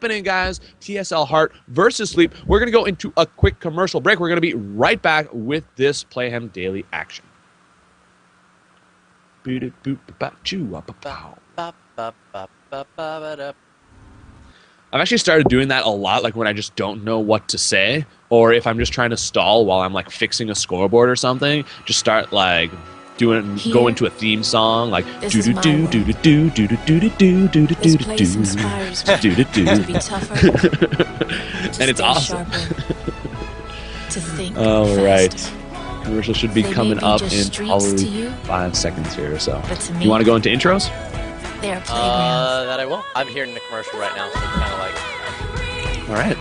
happening, guys. TSL Heart versus Sleep. We're going to go into a quick commercial break. We're going to be right back with this Playhem daily action. I've actually started doing that a lot, like when I just don't know what to say, or if I'm just trying to stall while I'm like fixing a scoreboard or something, just start like go into a theme song, like do do do do do do do do do do do do do do inspires me to be tougher, and it's awesome. To think all right, faster. commercial should be coming up in probably 5 seconds here or so. You want to go into intros? They are playgrounds. That I will. I'm hearing the commercial right now, so it's kind of like. All right.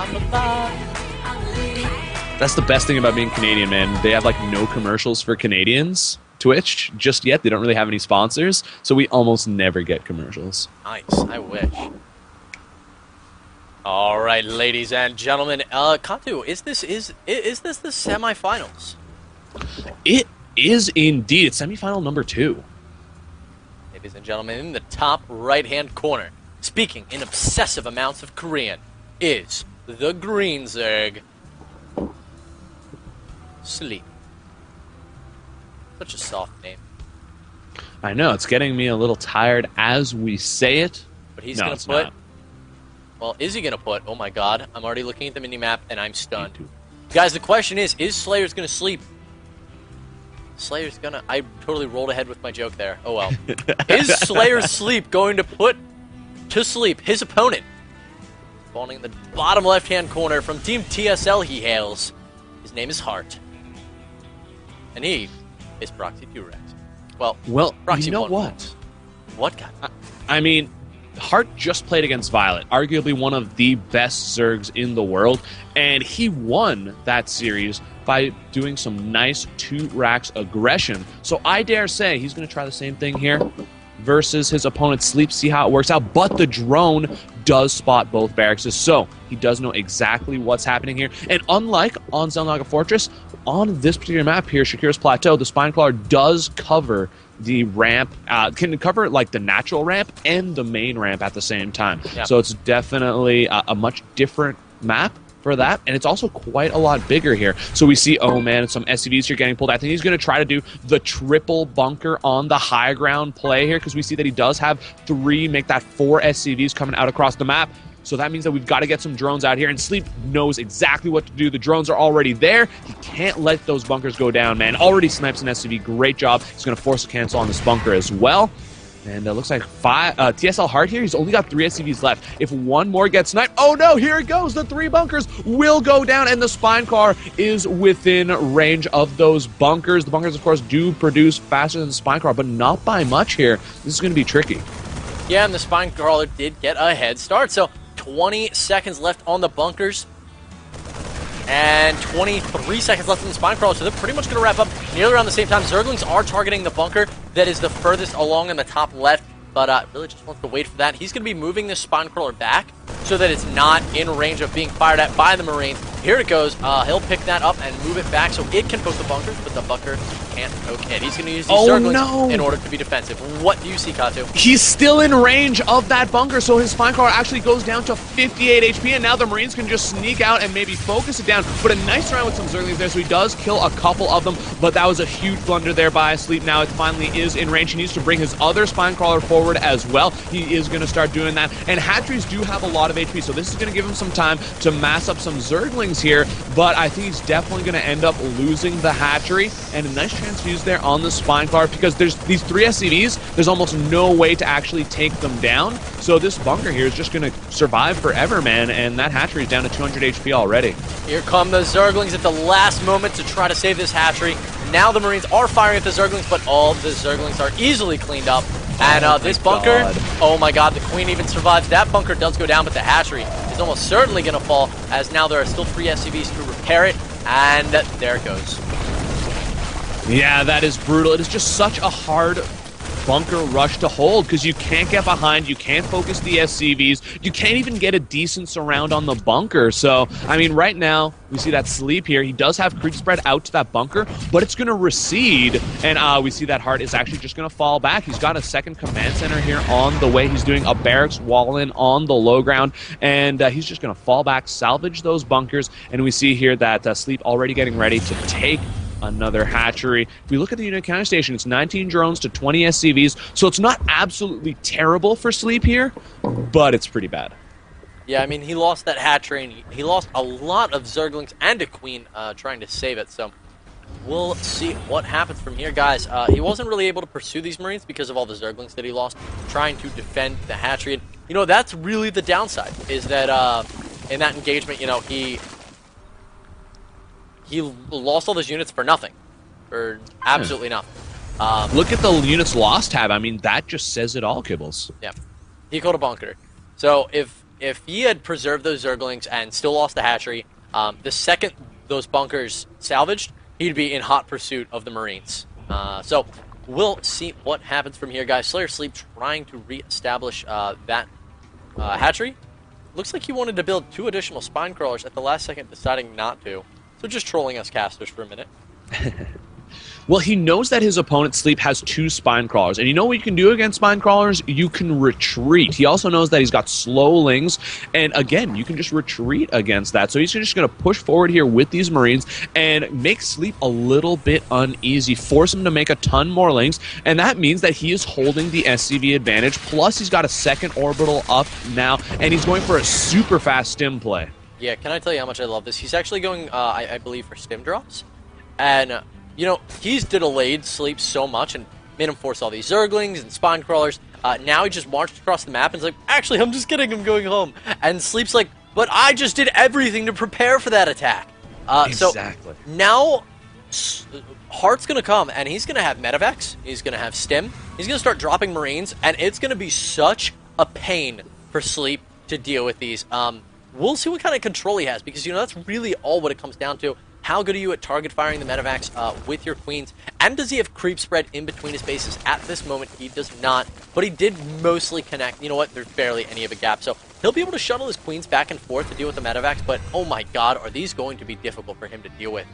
That's the best thing about being Canadian, man. They have like no commercials for Canadians. Twitch just yet. They don't really have any sponsors, so we almost never get commercials. Nice. I wish. All right, ladies and gentlemen. Katu, is this the semifinals? It is indeed. It's semifinal number 2. Ladies and gentlemen, in the top right-hand corner, speaking in obsessive amounts of Korean, is the Green Zerg. Sleep. Such a soft name. I know, it's getting me a little tired as we say it. But he's going to put... Not. Well, is he going to put... Oh my god, I'm already looking at the minimap and I'm stunned. Guys, the question is Slayer's going to sleep? Slayer's going to... I totally rolled ahead with my joke there. Oh well. Is Slayer's Sleep going to put to sleep his opponent? Spawning in the bottom left-hand corner from Team TSL he hails. His name is Hart. And he... is Proxy 2 Rex. Well, Proxy you know 1. what? What guy? I mean, Hart just played against Violet, arguably one of the best Zergs in the world, and he won that series by doing some nice 2 racks aggression. So I dare say he's going to try the same thing here versus his opponent Sleep, see how it works out. But the drone does spot both barracks, so he does know exactly what's happening here. And unlike on Xel'Naga Fortress, on this particular map here, Shakuras Plateau, the Spinecrawler does cover the ramp, can cover like the natural ramp and the main ramp at the same time. Yep. So it's definitely a much different map for that, and it's also quite a lot bigger here. So we see, oh man, some SCVs here getting pulled. I think he's going to try to do the triple bunker on the high ground play here, because we see that he does have 3, make that 4 SCVs coming out across the map. So that means that we've got to get some drones out here, and Sleep knows exactly what to do. The drones are already there. He can't let those bunkers go down, man. Already snipes an SCV. Great job. He's going to force a cancel on this bunker as well. And it looks like TSL Hart here. He's only got 3 SCVs left. If one more gets sniped, oh no, here it goes. The 3 bunkers will go down, and the Spine Car is within range of those bunkers. The bunkers, of course, do produce faster than the Spine Car, but not by much here. This is going to be tricky. Yeah, and the Spine Crawler did get a head start, so 20 seconds left on the bunkers. And 23 seconds left in the Spine Crawler, so they're pretty much going to wrap up nearly around the same time. Zerglings are targeting the bunker that is the furthest along in the top left, but really just wants to wait for that. He's going to be moving this Spine Crawler back so that it's not in range of being fired at by the Marine. Here it goes. He'll pick that up and move it back so it can poke the bunkers, but the bunker can't poke it. He's going to use these Zerglings in order to be defensive. What do you see, Katu? He's still in range of that bunker, so his Spine Car actually goes down to 58 HP, and now the Marines can just sneak out and maybe focus it down. But a nice round with some Zerglings there, so he does kill a couple of them, but that was a huge blunder there by Sleep. Now it finally is in range. He needs to bring his other Spine Crawler forward as well. He is going to start doing that, and hatcheries do have a lot of HP, so this is going to give him some time to mass up some Zerglings here, but I think he's definitely going to end up losing the hatchery, and a nice transfuse there on the Spine Car, because there's these 3 SCVs, there's almost no way to actually take them down, so this bunker here is just going to survive forever, man, and that hatchery is down to 200 HP already. Here come the Zerglings at the last moment to try to save this hatchery. Now the Marines are firing at the Zerglings, but all the Zerglings are easily cleaned up. And this bunker, oh my god, the Queen even survives. That bunker does go down, but the hatchery is almost certainly going to fall, as now there are still 3 SCVs to repair it, and there it goes. Yeah, that is brutal. It is just such a hard bunker rush to hold because you can't get behind, you can't focus the SCVs, you can't even get a decent surround on the bunker. So, I mean, right now, we see that Sleep here. He does have creep spread out to that bunker, but it's going to recede, and we see that Hart is actually just going to fall back. He's got a second command center here on the way. He's doing a barracks wall-in on the low ground, and he's just going to fall back, salvage those bunkers, and we see here that Sleep already getting ready to take another hatchery. If we look at the unit counter station, it's 19 drones to 20 SCVs, so it's not absolutely terrible for Sleep here, but it's pretty bad. Yeah, I mean, he lost that hatchery, and he lost a lot of Zerglings and a Queen trying to save it, so we'll see what happens from here, guys. He wasn't really able to pursue these Marines because of all the Zerglings that he lost trying to defend the hatchery. And, you know, that's really the downside, is that in that engagement, you know, he lost all those units for nothing. For absolutely nothing. Look at the units lost tab. I mean, that just says it all, Kibbles. Yeah. He called a bunker. So if he had preserved those Zerglings and still lost the hatchery, the second those bunkers salvaged, he'd be in hot pursuit of the Marines. So we'll see what happens from here, guys. Slayer Sleep trying to reestablish that hatchery. Looks like he wanted to build 2 additional spine crawlers at the last second, deciding not to. So just trolling us casters for a minute. Well, he knows that his opponent Sleep has 2 spine crawlers, and you know what you can do against spine crawlers? You can retreat. He also knows that he's got slowlings, and again, you can just retreat against that. So he's just going to push forward here with these Marines and make Sleep a little bit uneasy, force him to make a ton more lings, and that means that he is holding the SCV advantage, plus he's got a second orbital up now, and he's going for a super fast stim play. Yeah, can I tell you how much I love this? He's actually going, I believe, for stim drops, and you know, he's delayed Sleep so much and made him force all these Zerglings and spine crawlers. Now he just marched across the map and is like, actually, I'm just kidding, I'm going home. And Sleep's like, but I just did everything to prepare for that attack. Exactly. So now Hart's going to come, and he's going to have Medivacs, he's going to have Stim, he's going to start dropping Marines, and it's going to be such a pain for Sleep to deal with these. We'll see what kind of control he has, because, you know, that's really all what it comes down to. How good are you at target firing the Medivacs with your Queens? And does he have creep spread in between his bases? At this moment, he does not. But he did mostly connect. You know what? There's barely any of a gap. So he'll be able to shuttle his Queens back and forth to deal with the Medivacs. But, oh my god, are these going to be difficult for him to deal with?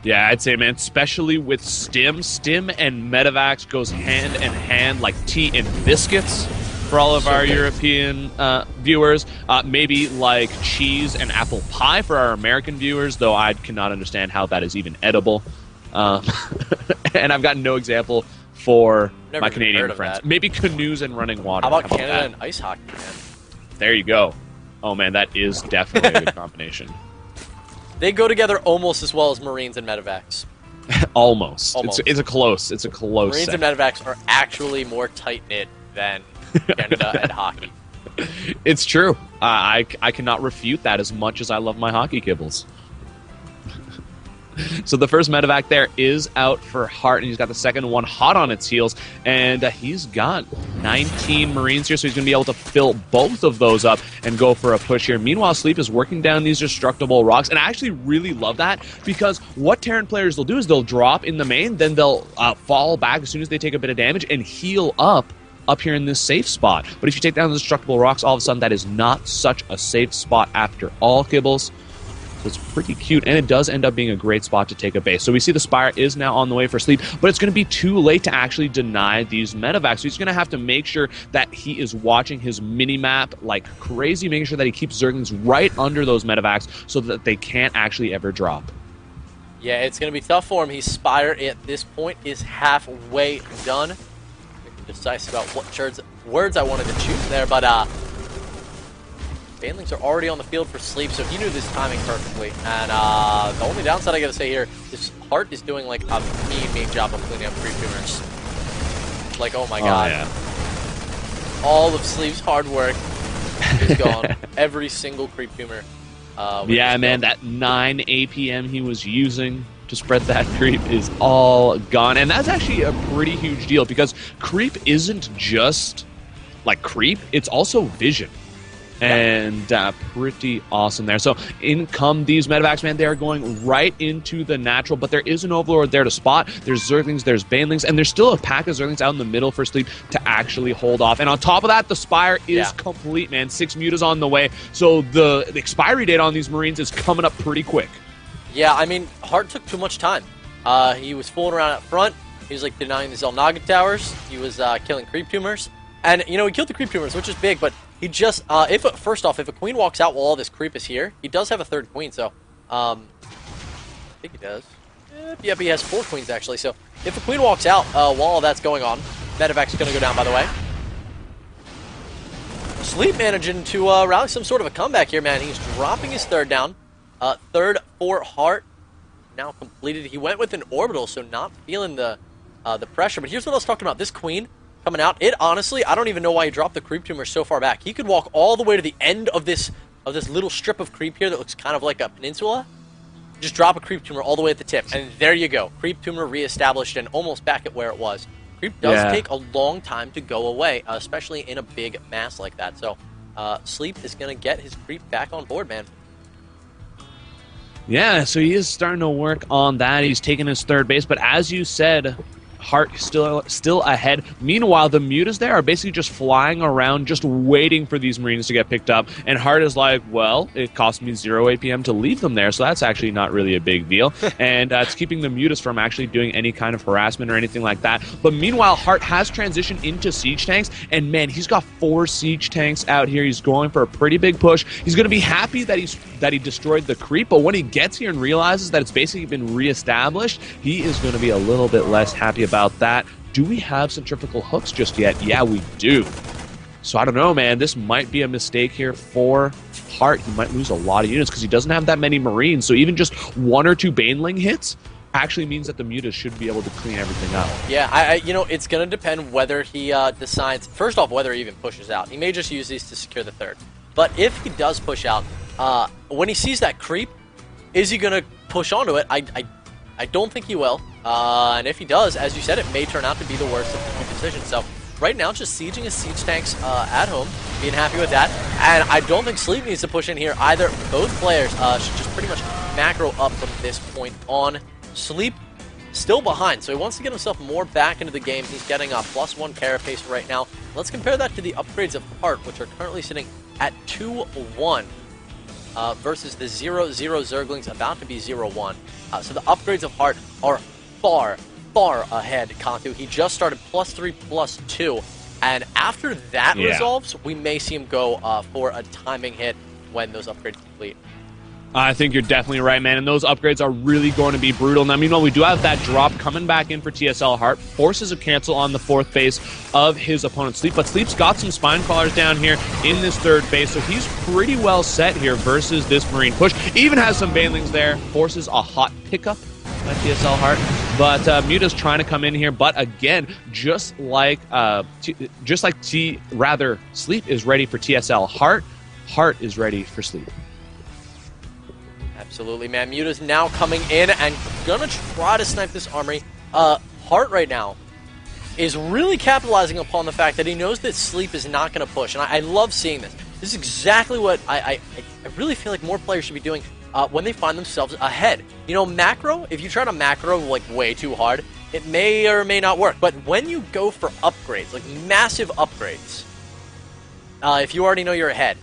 Yeah, I'd say, man, especially with Stim. Stim and Medivacs goes hand in hand like tea and biscuits. For all of our European viewers, maybe like cheese and apple pie for our American viewers, though I cannot understand how that is even edible. And I've got no example for my Canadian friends. Maybe canoes and running water. How about Canada and ice hockey, man? There you go. Oh, man, that is definitely a good combination. They go together almost as well as Marines and Medivacs. Almost. It's a close Marines set. and Medivacs are actually more tight-knit than Canada and hockey. It's true. I cannot refute that as much as I love my hockey kibbles. So the first medevac there is out for Hart, and he's got the second one hot on its heels, and he's got 19 Marines here, so he's going to be able to fill both of those up and go for a push here. Meanwhile, Sleep is working down these destructible rocks, and I actually really love that, because what Terran players will do is they'll drop in the main, then they'll fall back as soon as they take a bit of damage and heal up here in this safe spot. But if you take down the destructible rocks, all of a sudden that is not such a safe spot after all, Kibbles. So it's pretty cute, and it does end up being a great spot to take a base. So we see the Spire is now on the way for Sleep, but it's going to be too late to actually deny these medevacs. So he's going to have to make sure that he is watching his mini-map like crazy, making sure that he keeps Zerglings right under those medevacs so that they can't actually ever drop. Yeah, it's going to be tough for him. His Spire at this point is halfway done. Decisive about what words I wanted to choose there, but Banelings are already on the field for Sleep, so he knew this timing perfectly. And the only downside I gotta say here is Hart is doing like a mean job of cleaning up creep tumors. Like, oh my god. Yeah. All of Sleep's hard work is gone. Every single creep tumor. Yeah, man, that 9 APM he was using to spread that creep is all gone. And that's actually a pretty huge deal, because creep isn't just like creep, it's also vision. And pretty awesome there. So in come these medevacs, man. They are going right into the natural, but there is an Overlord there to spot. There's Zerglings, there's Banelings, and there's still a pack of Zerglings out in the middle for Sleep to actually hold off. And on top of that, the Spire is complete, man. 6 mutas on the way. So the expiry date on these Marines is coming up pretty quick. Yeah, I mean, Hart took too much time. He was fooling around up front. He was, like, denying the Zelnaga towers. He was killing creep tumors. And, you know, he killed the creep tumors, which is big, but he just, first off, if a queen walks out while all this creep is here, he does have a 3rd queen, so, I think he does. Yep, he has 4 queens, actually, so if a queen walks out while all that's going on, Medevac's going to go down, by the way. Sleep managing to rally some sort of a comeback here, man. He's dropping his 3rd down. 3rd for Hart, now completed. He went with an orbital, so not feeling the pressure, but here's what I was talking about. This queen coming out, it honestly, I don't even know why he dropped the creep tumor so far back. He could walk all the way to the end of this little strip of creep here that looks kind of like a peninsula. Just drop a creep tumor all the way at the tip, and there you go. Creep tumor reestablished and almost back at where it was. Creep does take a long time to go away, especially in a big mass like that. So Sleep is going to get his creep back on board, man. Yeah, so he is starting to work on that. He's taking his 3rd base, but as you said, Hart still ahead. Meanwhile, the mutas there are basically just flying around, just waiting for these Marines to get picked up. And Hart is like, well, it cost me 0 APM to leave them there, so that's actually not really a big deal. And it's keeping the mutas from actually doing any kind of harassment or anything like that. But meanwhile, Hart has transitioned into siege tanks, and man, he's got 4 siege tanks out here. He's going for a pretty big push. He's going to be happy that he destroyed the creep, but when he gets here and realizes that it's basically been reestablished, he is going to be a little bit less happy about that. Do we have centrifugal hooks just yet? Yeah, we do. So I don't know, man. This might be a mistake here for Hart. He might lose a lot of units because he doesn't have that many Marines. So even just 1 or 2 Baneling hits actually means that the mutas should be able to clean everything up. Yeah, you know, it's going to depend whether he decides, first off, whether he even pushes out. He may just use these to secure the 3rd. But if he does push out, when he sees that creep, is he going to push onto it? I don't think he will. And if he does, as you said, it may turn out to be the worst of the 2 decisions. So right now, just sieging his siege tanks at home, being happy with that. And I don't think Sleep needs to push in here either. Both players should just pretty much macro up from this point on. Sleep still behind, so he wants to get himself more back into the game. He's getting a +1 carapace right now. Let's compare that to the upgrades of Hart, which are currently sitting at 2-1 versus the 0-0 Zerglings, about to be 0-1. So the upgrades of Hart are far, far ahead, Kantu. He just started +3, +2, and after that resolves, we may see him go for a timing hit when those upgrades complete. I think you're definitely right, man, and those upgrades are really going to be brutal. Now, meanwhile, we do have that drop coming back in for TSL Hart, forces a cancel on the 4th base of his opponent's Sleep, but Sleep's got some spine crawlers down here in this 3rd base, so he's pretty well set here versus this Marine push. Even has some Banelings there, forces a hot pickup by TSL Hart, but Muta's trying to come in here, but again, just like Sleep is ready for TSL Hart, Hart is ready for Sleep. Absolutely, man. Muta's now coming in and gonna try to snipe this armory. Hart right now is really capitalizing upon the fact that he knows that Sleep is not going to push, and I love seeing this. This is exactly what I really feel like more players should be doing when they find themselves ahead. You know, macro, if you try to macro like way too hard, it may or may not work. But when you go for upgrades, like massive upgrades, if you already know you're ahead,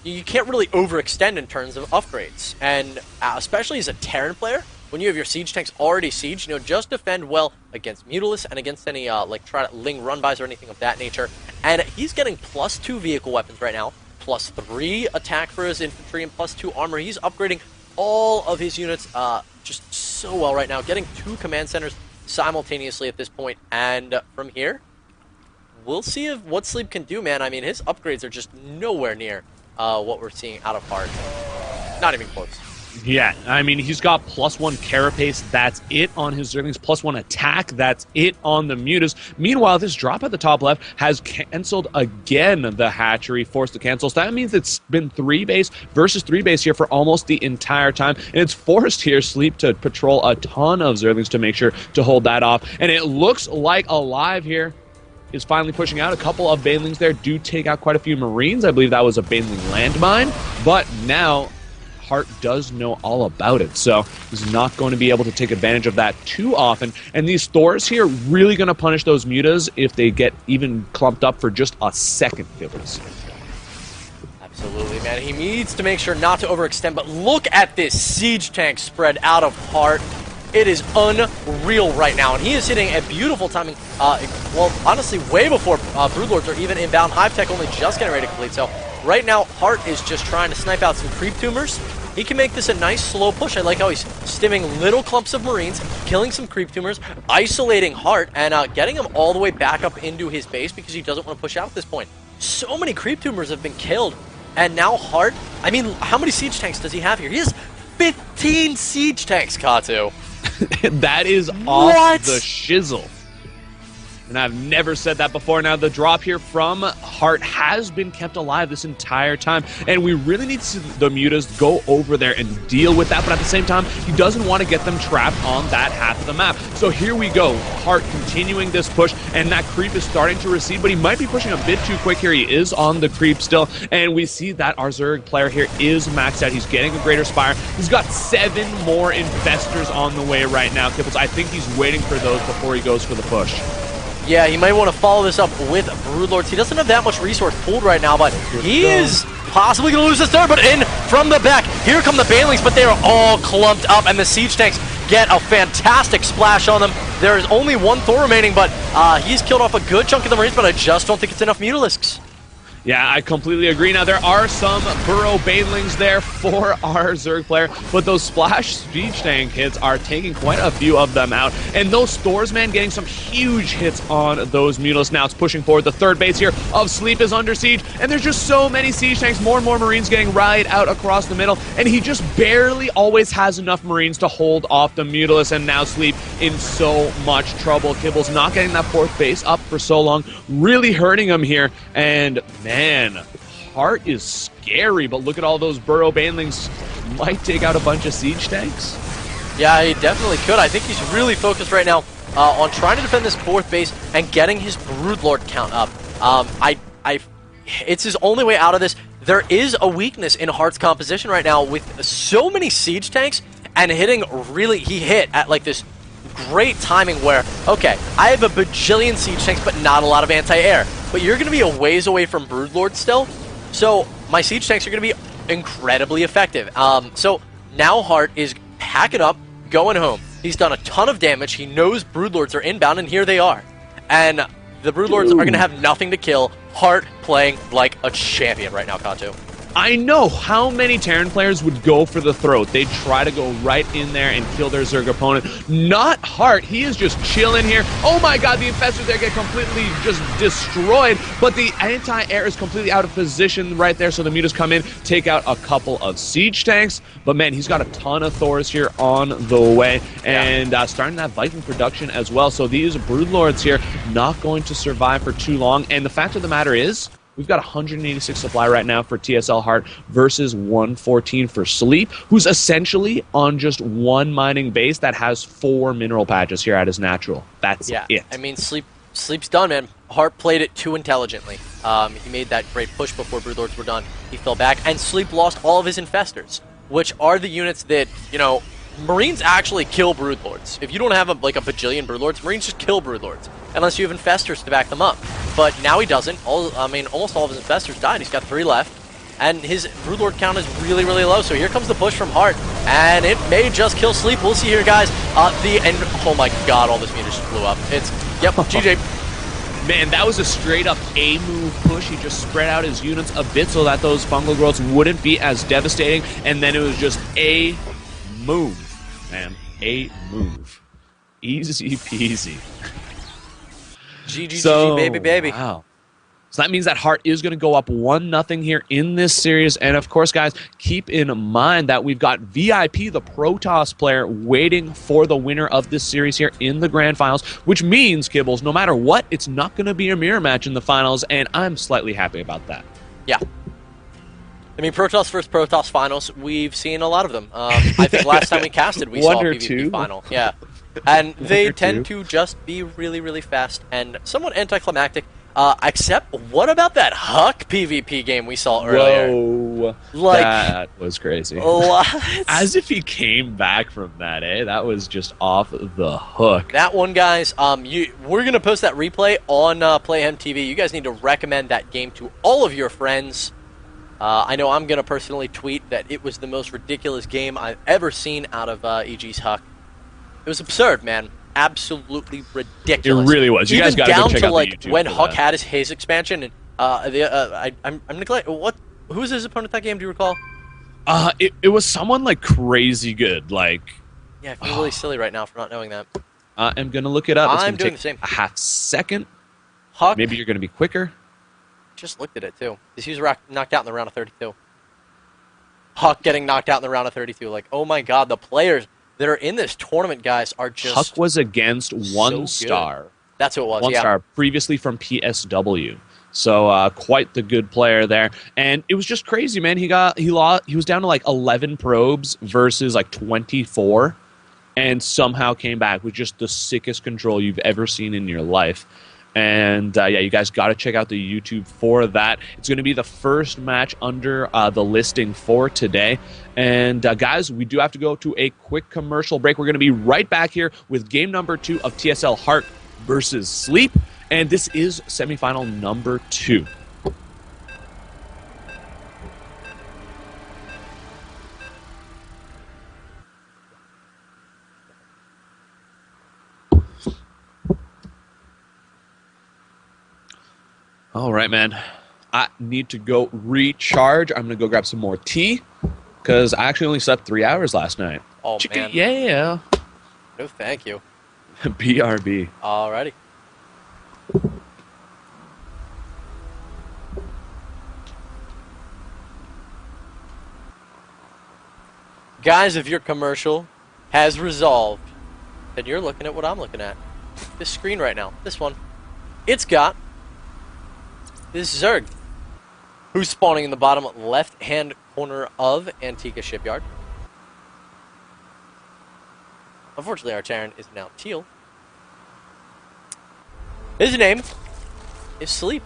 you can't really overextend in terms of upgrades. And especially as a Terran player, when you have your siege tanks already sieged, you know, just defend well against Mutalisk and against any like try to Ling run-bys or anything of that nature. And he's getting +2 vehicle weapons right now, +3 attack for his infantry, and +2 armor. He's upgrading all of his units just so well right now, getting 2 command centers simultaneously at this point. And from here, we'll see what Sleep can do, man. I mean, his upgrades are just nowhere near what we're seeing out of Hart. Not even close. Yeah, I mean, he's got +1 carapace, that's it on his Zerglings, +1 attack, that's it on the Mutas. Meanwhile, this drop at the top left has canceled again the hatchery, forced to cancel. So that means it's been 3 base versus 3 base here for almost the entire time, and it's forced here Sleep to patrol a ton of Zerglings to make sure to hold that off. And it looks like Alive here is finally pushing out. A couple of Banelings there do take out quite a few Marines. I believe that was a Baneling landmine. But now Hart does know all about it, so he's not going to be able to take advantage of that too often. And these Thors here really going to punish those Mutas if they get even clumped up for just a second, Kibbles. Absolutely, man. He needs to make sure not to overextend, but look at this siege tank spread out of Hart. It is unreal right now, and he is hitting a beautiful timing. Well, honestly, way before Broodlords are even inbound. Hive Tech only just getting ready to complete, so right now, Hart is just trying to snipe out some creep tumors. He can make this a nice slow push. I like how he's stimming little clumps of Marines, killing some creep tumors, isolating Hart, and getting him all the way back up into his base because he doesn't want to push out at this point. So many creep tumors have been killed, and now Hart, I mean, how many siege tanks does he have here? He has 15 siege tanks, Katu. That is off the shizzle. And I've never said that before. Now, the drop here from Hart has been kept alive this entire time, and we really need to see the Mutas go over there and deal with that, but at the same time, he doesn't want to get them trapped on that half of the map. So here we go. Hart continuing this push, and that creep is starting to recede, but he might be pushing a bit too quick here. He is on the creep still, and we see that our Zerg player here is maxed out. He's getting a Greater Spire. He's got 7 more Infestors on the way right now, Kibbles. I think he's waiting for those before he goes for the push. Yeah, he might want to follow this up with Broodlords. He doesn't have that much resource pooled right now, but he is possibly going to lose this third, but in from the back. Here come the Banelings, but they are all clumped up, and the siege tanks get a fantastic splash on them. There is only one Thor remaining, but he's killed off a good chunk of the Marines, but I just don't think it's enough Mutalisks. Yeah, I completely agree. Now, there are some Burrow Banelings there for our Zerg player, but those splash siege tank hits are taking quite a few of them out. And those Thors, man, getting some huge hits on those Mutalisks. Now it's pushing forward. The third base here of Sleep is under siege, and there's just so many siege tanks, more and more Marines getting right out across the middle, and he just barely always has enough Marines to hold off the Mutalisks, and now Sleep in so much trouble. Kibble's not getting that fourth base up for so long, really hurting him here, and man, Hart is scary, but look at all those Burrow Banelings. Might take out a bunch of siege tanks. Yeah, he definitely could. I think he's really focused right now on trying to defend this fourth base and getting his Broodlord count up. It's his only way out of this. There is a weakness in Hart's composition right now with so many siege tanks and hitting really, he hit at like this great timing where, okay, I have a bajillion siege tanks, but not a lot of anti-air. But you're going to be a ways away from Broodlord still, so my siege tanks are going to be incredibly effective. So now Hart is packing up, going home. He's done a ton of damage. He knows Broodlords are inbound, and here they are. And the Broodlords are going to have nothing to kill. Hart playing like a champion right now, Kato. I know how many Terran players would go for the throat. They'd try to go right in there and kill their Zerg opponent. Not Hart. He is just chilling here. Oh my god, the Infestors there get completely just destroyed, but the anti-air is completely out of position right there, so the Mutas come in, take out a couple of siege tanks, but man, he's got a ton of Thors here on the way, and starting that Viking production as well, so these Broodlords here not going to survive for too long, and the fact of the matter is, we've got 186 supply right now for TSL Hart versus 114 for Sleep, who's essentially on just one mining base that has 4 mineral patches here at his natural. That's it. I mean, Sleep's done, man. Hart played it too intelligently. He made that great push before Broodlords were done. He fell back, and Sleep lost all of his Infestors, which are the units that, you know, Marines actually kill Broodlords. If you don't have like a bajillion Broodlords, Marines just kill Broodlords, unless you have Infestors to back them up. But now he doesn't. Almost all of his Infestors died. He's got 3 left, and his Broodlord count is really, really low. So here comes the push from Hart, and it may just kill Sleep. We'll see here, guys. Oh my god, all this meter just blew up. GG. Man, that was a straight-up A-move push. He just spread out his units a bit so that those fungal growths wouldn't be as devastating, and then it was just a move, man. A move. Easy peasy. GG, baby. Wow. So that means that Hart is going to go up 1-0 here in this series. And of course, guys, keep in mind that we've got VIP, the Protoss player, waiting for the winner of this series here in the grand finals, which means, Kibbles, no matter what, it's not going to be a mirror match in the finals, and I'm slightly happy about that. Yeah. I mean, Protoss versus Protoss finals, we've seen a lot of them. I think last time we casted, we saw a PvP final. Yeah. And they Or tend two. to just be really, really fast and somewhat anticlimactic. Except, what about that Huck PvP game we saw earlier? Whoa. Like, That was crazy. what? As if he came back from that, eh? That was just off the hook. That one, guys, we're going to post that replay on Playhem TV. You guys need to recommend that game to all of your friends. I know I'm going to personally tweet that it was the most ridiculous game I've ever seen out of EG's Huck. It was absurd, man. Absolutely ridiculous. It really was. You guys got to go check out the YouTube when for Huck that. had his expansion. And I'm neglecting what. Who was his opponent that game? Do you recall? It was someone like crazy good. Like, Yeah, I feel really silly right now for not knowing that. I'm gonna look it up. It's I'm gonna doing take the same. a half second. Huck. Maybe you're gonna be quicker. Just looked at it too. He was knocked out in the round of 32. Huck getting knocked out in the round of 32. Like, oh my god, the players that are in this tournament, guys, are just Huck was against one good. star. That's who it was. One Yeah. star previously from PSW. So quite the good player there, and it was just crazy, man. He was down to like 11 probes versus like 24, and somehow came back with just the sickest control you've ever seen in your life. And yeah, you guys got to check out the YouTube for that. It's going to be the first match under the listing for today. And guys, we do have to go to a quick commercial break. We're going to be right back here with game number 2 of TSL Heart versus Sleep. And this is semifinal number 2. All right, man. I need to go recharge. I'm going to go grab some more tea because I actually only slept 3 hours last night. Oh, man. Yeah. No, thank you. BRB. Alrighty. Guys, if your commercial has resolved, then you're looking at what I'm looking at. This screen right now. This one. It's got this Zerg, who's spawning in the bottom left-hand corner of Antiga Shipyard. Unfortunately, our Terran is now teal. His name is Sleep.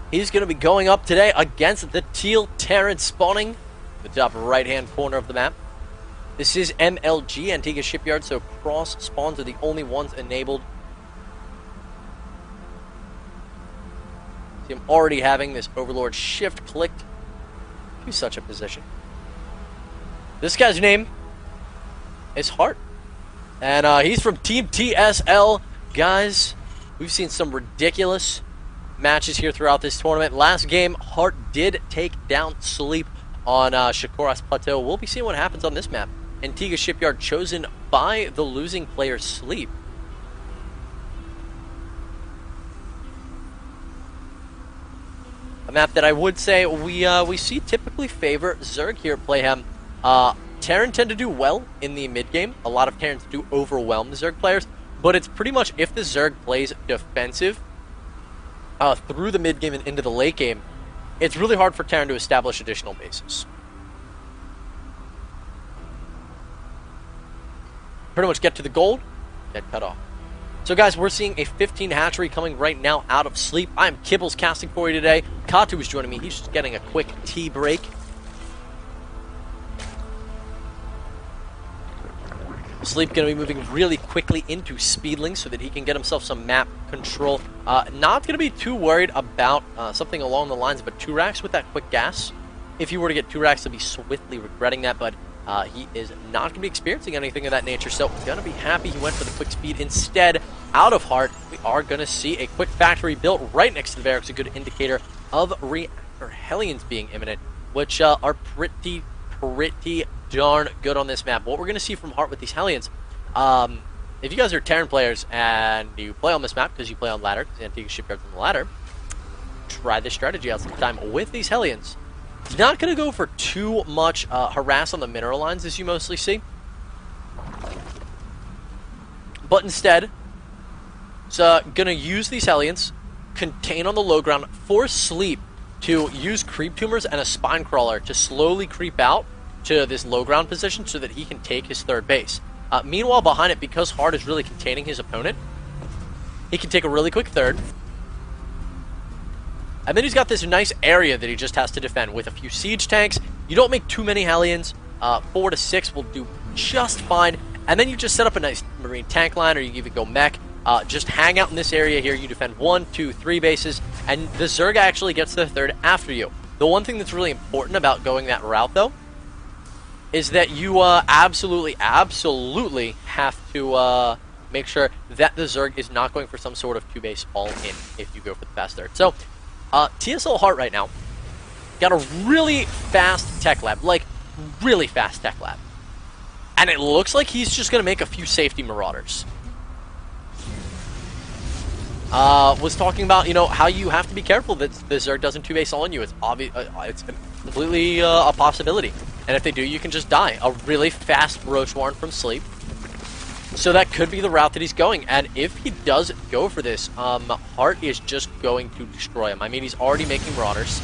He's going to be going up today against the teal Terran spawning in the top right-hand corner of the map. This is MLG, Antiga Shipyard, so cross spawns are the only ones enabled. See him already having this Overlord shift clicked to such a position. This guy's name is Hart, and he's from Team TSL. Guys, we've seen some ridiculous matches here throughout this tournament. Last game, Hart did take down Sleep on Shakuras Plateau. We'll be seeing what happens on this map. Antiga Shipyard chosen by the losing player Sleep. A map that I would say we see typically favor Zerg here at Playhem. Terran tend to do well in the mid game. A lot of Terrans do overwhelm the Zerg players, but it's pretty much if the Zerg plays defensive through the mid game and into the late game, it's really hard for Terran to establish additional bases. Pretty much get to the gold, get cut off. So guys, we're seeing a 15 hatchery coming right now out of Sleep. I'm Kibbles casting for you today. Katu is joining me. He's just getting a quick tea break. Sleep going to be moving really quickly into Speedling so that he can get himself some map control. Not going to be too worried about something along the lines of a 2-racks with that quick gas. If you were to get 2-racks, he'll be swiftly regretting that, but he is not going to be experiencing anything of that nature, so going to be happy he went for the quick speed instead. Out of Heart, we are going to see a quick factory built right next to the barracks, a good indicator of reactor Hellions being imminent, which are pretty darn good on this map. What we're going to see from Heart with these Hellions, if you guys are Terran players and you play on this map because you play on ladder, because Antiga Shipyard's on the ladder, try this strategy out sometime with these Hellions. It's not going to go for too much harass on the mineral lines as you mostly see, but instead it's going to use these Hellions, contain on the low ground, force Sleep to use creep tumors and a spine crawler to slowly creep out to this low ground position so that he can take his third base. Meanwhile, behind it, because Hard is really containing his opponent, he can take a really quick third. And then he's got this nice area that he just has to defend with a few siege tanks. You don't make too many Hellions. 4 to 6 will do just fine. And then you just set up a nice Marine tank line, or you even go mech. Just hang out in this area here. You defend 1, 2, 3 bases, and the Zerg actually gets to the third after you. The one thing that's really important about going that route, though, is that you absolutely have to make sure that the Zerg is not going for some sort of 2-base all-in if you go for the fast third. So, TSL Hart right now got a really fast tech lab, like really fast tech lab. And it looks like he's just going to make a few safety Marauders. Was talking about, you know, how you have to be careful that the Zerg doesn't 2-base all on you. It's obvious, it's completely a possibility. And if they do, you can just die. A really fast Roach Warren from sleep. So that could be the route that he's going. And if he does go for this, Hart is just going to destroy him. I mean, he's already making Marauders.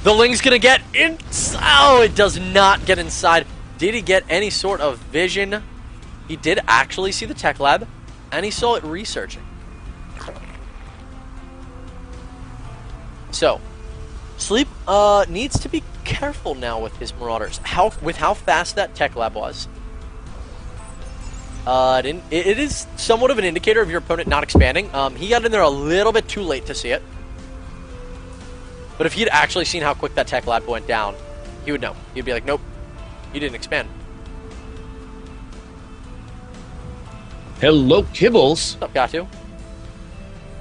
The Ling's going to get in. Oh, it does not get inside. Did he get any sort of vision? He did actually see the tech lab, and he saw it researching. So, Sleep needs to be careful now with his Marauders. With how fast that tech lab was. It is somewhat of an indicator of your opponent not expanding. He got in there a little bit too late to see it. But if he'd actually seen how quick that tech lab went down, he would know. He'd be like, nope, you didn't expand. Hello, Kibbles. What's up, Gatu?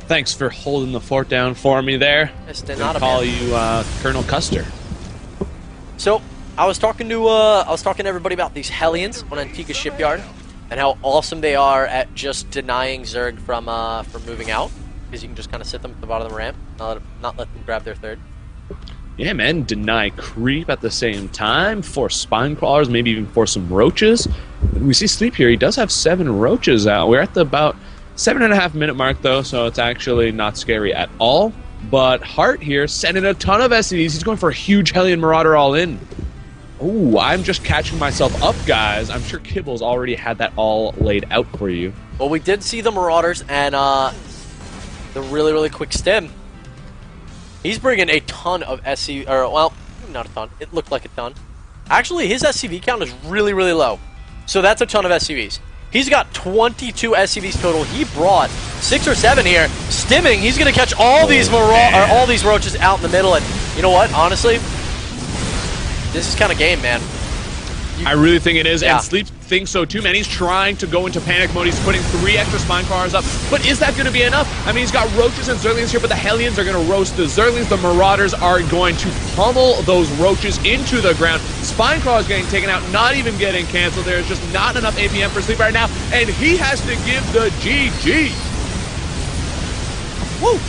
Thanks for holding the fort down for me there. Not call you Colonel Custer. So I was talking to everybody about these Hellions on Antiga shipyard and how awesome they are at just denying Zerg from moving out, because you can just kind of sit them at the bottom of the ramp, not let them grab their third. Yeah, man, deny creep at the same time, force spine crawlers, maybe even force some roaches. We see Sleep here. He does have 7 roaches out. We're at the about 7.5 minute mark, though, so it's actually not scary at all. But Hart here sending a ton of SCVs. He's going for a huge Hellion Marauder all in. Ooh, I'm just catching myself up, guys. I'm sure Kibbles already had that all laid out for you. Well, we did see the Marauders and the really, really quick stem. He's bringing a ton of SCV, or, well, not a ton. It looked like a ton. Actually, his SCV count is really, really low. So that's a ton of SCVs. He's got 22 SCVs total. He brought 6 or 7 here. Stimming, he's going to catch all these all these roaches out in the middle. And you know what? Honestly, this is kind of game, man. I really think it is, Yeah. and Sleep thinks so too, man. He's trying to go into panic mode. He's putting 3 extra spine crawlers up, but is that going to be enough? I mean, he's got roaches and Zerglings here, but the Hellions are going to roast the Zerglings. The Marauders are going to pummel those roaches into the ground. Spine crawlers getting taken out, not even getting canceled. There's just not enough APM for Sleep right now, and he has to give the GG. Woo!